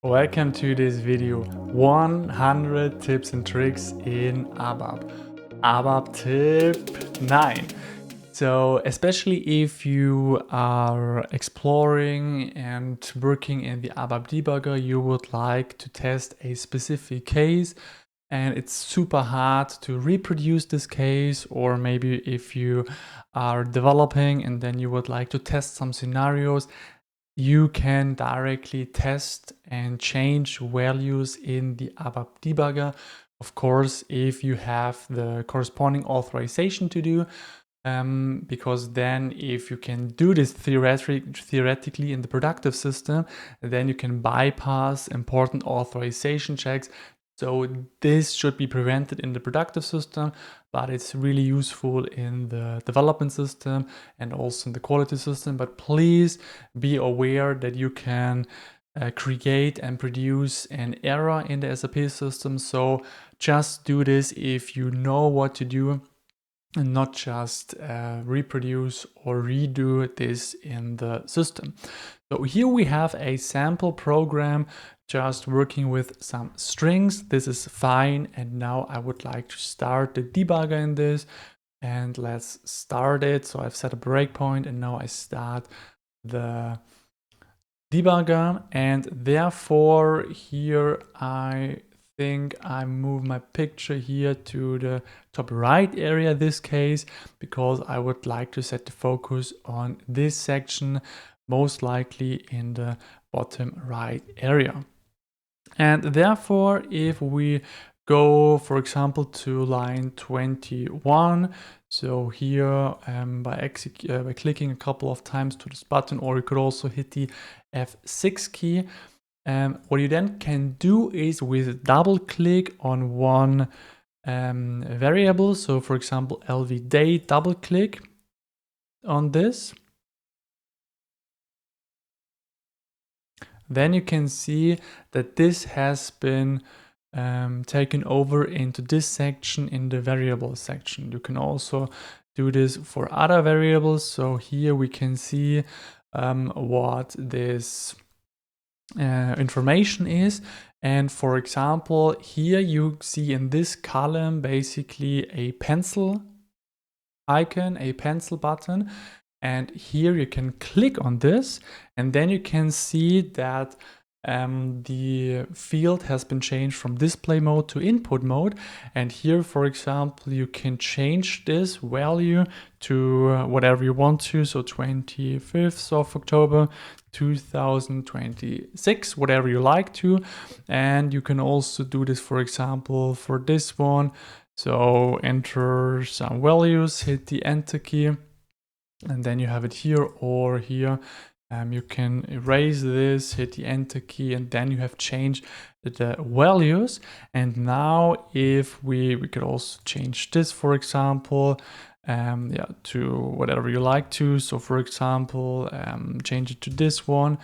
Welcome to this video, 100 tips and tricks in ABAP. ABAP tip 9. So especially if you are exploring and working in the ABAP debugger, you would like to test a specific case and it's super hard to reproduce this case, or maybe if you are developing and then you would like to test some scenarios, you can directly test and change values in the ABAP debugger. Of course, if you have the corresponding authorization to do, because then if you can do this theoretically in the productive system, then you can bypass important authorization checks. So this should be prevented in the productive system, but it's really useful in the development system and also in the quality system. But please be aware that you can create and produce an error in the SAP system. So just do this if you know what to do, and not just reproduce or redo this in the system. So here we have a sample program just working with some strings. This is fine, and now I would like to start the debugger in this, and let's start it. So I've set a breakpoint and now I start the debugger, and therefore here I think I move my picture here to the top right area this case, because I would like to set the focus on this section, most likely in the bottom right area. And therefore, if we go, for example, to line 21, so here by clicking a couple of times to this button, or you could also hit the F6 key. What you then can do is with double click on one variable, so for example LV date, double click on this. Then you can see that this has been taken over into this section in the variable section. You can also do this for other variables. So here we can see what this information is. And for example, here you see in this column basically a pencil icon, a pencil button. And here you can click on this, and then you can see that the field has been changed from display mode to input mode. And here, for example, you can change this value to whatever you want to. So 25th of October 2026, whatever you like to. And you can also do this, for example, for this one. So enter some values, hit the enter key, and then you have it here or here. You can erase this, hit the enter key, and then you have changed the values. And now if we could also change this, for example, to whatever you like to. So for example, change it to this one.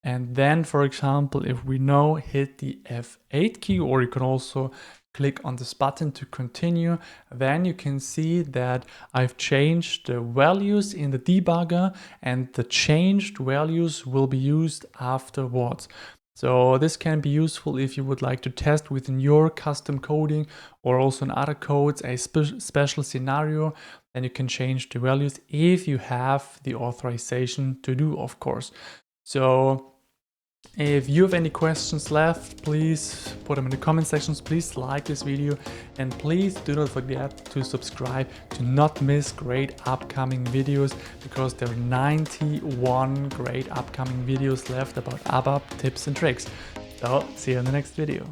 And then, for example, if we now hit the F8 key, or you can also click on this button to continue, then you can see that I've changed the values in the debugger, and the changed values will be used afterwards. So this can be useful if you would like to test within your custom coding, or also in other codes, a special scenario. Then you can change the values if you have the authorization to do, of course. So if you have any questions left, please put them in the comment sections. Please like this video, and please do not forget to subscribe to not miss great upcoming videos, because there are 91 great upcoming videos left about ABAP tips and tricks. So see you in the next video.